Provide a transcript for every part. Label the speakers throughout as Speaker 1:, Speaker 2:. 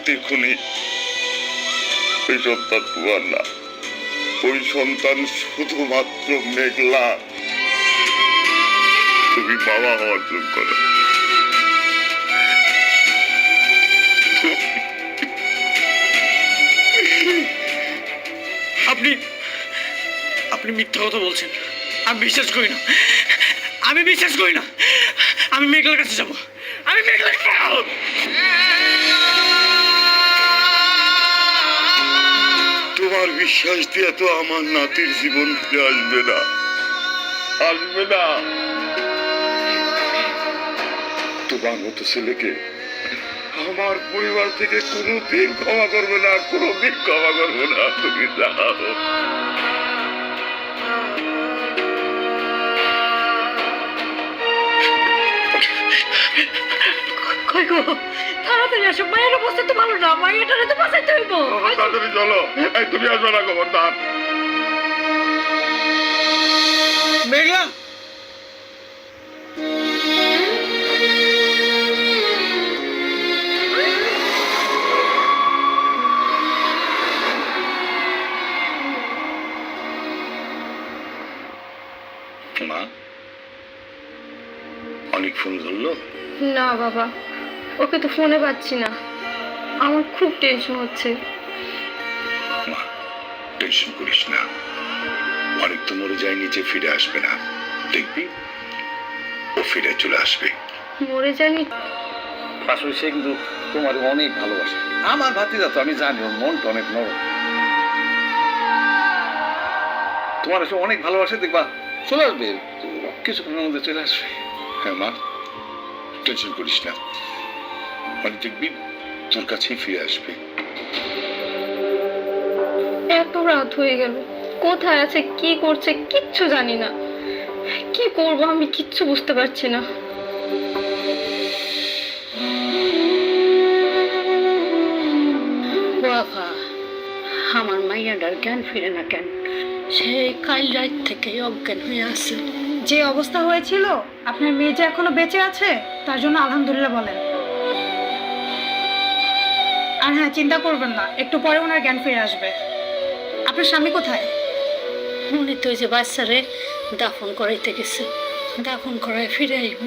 Speaker 1: মাটির খুনি। ওই সন্তান তোমার না, ওই সন্তান শুধুমাত্র মেঘলা। তুমি বাবা হওয়ার যোগ্য না।
Speaker 2: আপনি আপনি মিথ্যা কথা বলছেন। আমি বিশ্বাস করি না, আমি বিশ্বাস করি না। আমি মেঘলার কাছে যাব, আমি মেঘলার কাছে যাব।
Speaker 1: তোমার বিশ্বাস দিয়ে তো আমার নাতির জীবন ফিরে আসবে না, আসবে না। তোমার মতো ছেলেকে আমার পরিবার থেকে কোনোদিন ক্ষমা করবে না, কোনোদিন ক্ষমা করবে না। তুমি যাও।
Speaker 3: কই গো, তাড়াতাড়ি আসো, মায়ের অবস্থা তো ভালো না, মায়েরটারে তো বাঁচাইতে হইব।
Speaker 1: তাড়াতাড়ি চলো। এই তুমি আসবে না, খবরদার।
Speaker 2: মেঘলা,
Speaker 1: মা, অনেক ফোন ধরলো?
Speaker 3: না বাবা, ওকে তো ফোনে পাচ্ছি না, আমার খুব টেনশন হচ্ছে।
Speaker 1: মা, টেনশন করিস না, অনেক তো মরে যায়নি যে ফিরে আসবে না। দেখবি ও ফিরে চলে আসবে।
Speaker 3: মরে যায়নি?
Speaker 4: আসলে সে কিন্তু তোমার অনেক ভালোবাসে। আমার ভাতিজা তো, আমি জানি ওর মনটা অনেক নরম। তোমার আসলে অনেক ভালোবাসে, দেখবা চলে আসবে, কিছুক্ষণের মধ্যে চলে আসবে।
Speaker 1: হ্যাঁ মা, টেনশন করিস না, মানে দেখবি তোর কাছেই ফিরে আসবে।
Speaker 3: এত রাত হয়ে গেল, কোথায় আছে, কি করছে কিচ্ছু জানি না। কি করব আমি কিচ্ছু বুঝতে পারছি না।
Speaker 5: বাবা, আমার মাইয়াটার জ্ঞান ফিরে না কেন? সেই কাল রাত থেকে অজ্ঞান হয়ে আছে।
Speaker 6: যে অবস্থা হয়েছিল, আপনার মেয়ে যে এখনো বেঁচে আছে তার জন্য আলহামদুলিল্লাহ বলেন। আর হ্যাঁ, চিন্তা করবেন না, একটু পরে ওনার জ্ঞান ফিরে আসবে। আপনার স্বামী কোথায়?
Speaker 5: উনি তো যে বাচ্চারে দাফন করাইতে গেছে, দাফন করায় ফিরে আইব।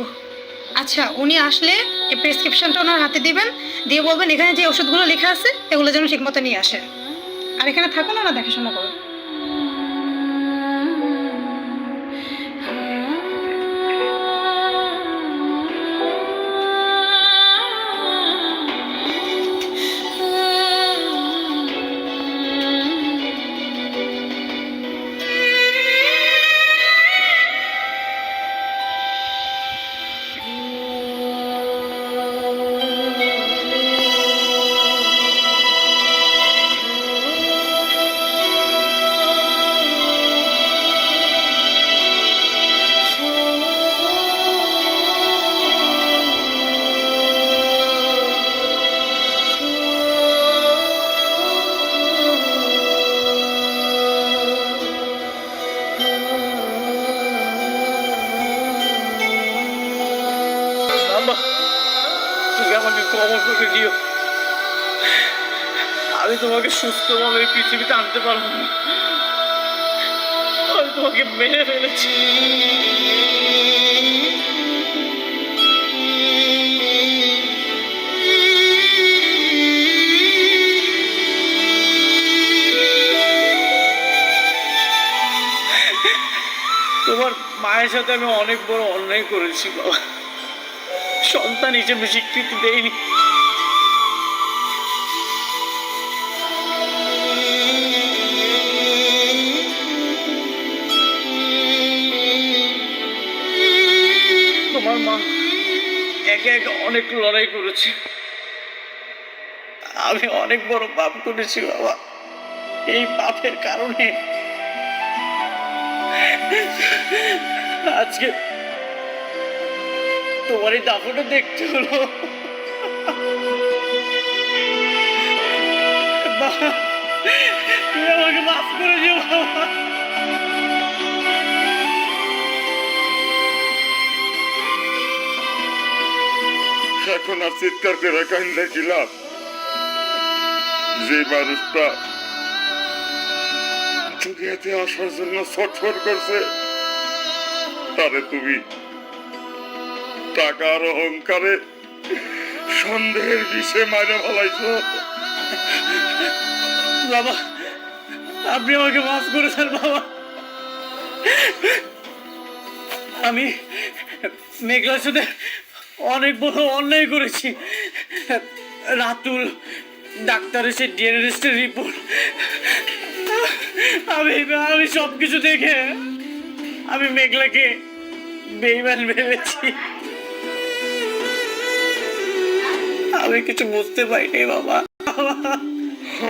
Speaker 6: আচ্ছা, উনি আসলে এই প্রেসক্রিপশনটা ওনার হাতে দিবেন, দিয়ে বলবেন এখানে যে ওষুধগুলো লেখা আছে এগুলো যেন ঠিক মতো নিয়ে আসে। আর এখানে থাকুন, না দেখাশোনা করুন।
Speaker 2: তুমি আমাকে ক্ষমা করে দিও। আমি তোমাকে সুস্থভাবে এই পৃথিবীতে আনতে পারবো না, আমি তোমাকে মেরে ফেলেছি। তোমার মায়ের সাথে আমি অনেক বড় অন্যায় করেছি বাবা, সন্তান হিসেবে স্বীকৃতি দেয়নি। তোমার মা একে একে অনেক লড়াই করেছে, আমি অনেক বড় পাপ করেছি বাবা। এই পাপের কারণে আজকে তোমার এই দাফনটা দেখতে হলো। তুমি আমাকে মাফ করে দিও বাবা।
Speaker 1: এখন আর চিৎকার করে কান্দা কি লাভ? যে মানুষটা দুনিয়াতে আসার জন্য ছটফট করছে তারে তুমি টাকার অহংকারে সন্দেহের বিষে মাইরে ফেলাইছো।
Speaker 2: বাবা, আপনি আমাকে মাফ করেছেন বাবা। আমি মেঘলার সাথে অনেক বড় অন্যায় করেছি। রাতুল ডাক্তারের সে ডিএনএ টেস্টের রিপোর্ট আমি সব কিছু দেখে আমি মেঘলাকে বেইমান ভেবেছি। আমি কিছু বুঝতে পারিনি বাবা।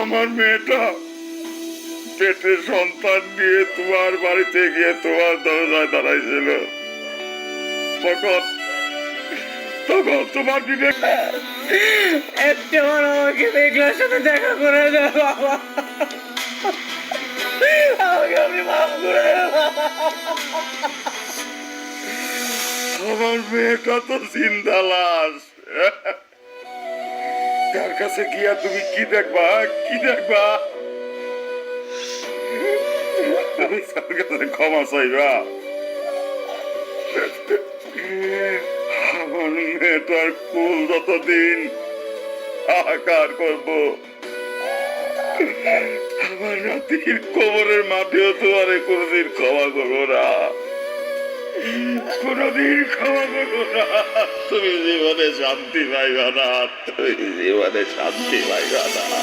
Speaker 1: আমার মেয়েটা পেটের সন্তান নিয়ে তোমার বাড়িতে গিয়ে তোমার দরজায় দাঁড়াইছিল, তখন তখন তোমার বিবেক
Speaker 2: একবার আমাকে মেঘলার সাথে দেখা করে দাও বাবা। আমাকে আপনি মাফ করে দাও বাবা।
Speaker 1: আমার মেয়েটা তো জিন্দা লাশ। তার কাছে গিয়া তুমি কি দেখবা, কি দেখবা? তুমি তার কাছে ক্ষমা চাইবা। আমার মেয়েটার কুল যতদিন আকার করব, আমার রাতির কোমরের মাঠেও তোমার কোনদিন ক্ষমা করবো না, কোনদিন ক্ষমা করবো না। তুমি জীবনে শান্তি পাইবা না, তুমি জীবনে শান্তি পাইবা না।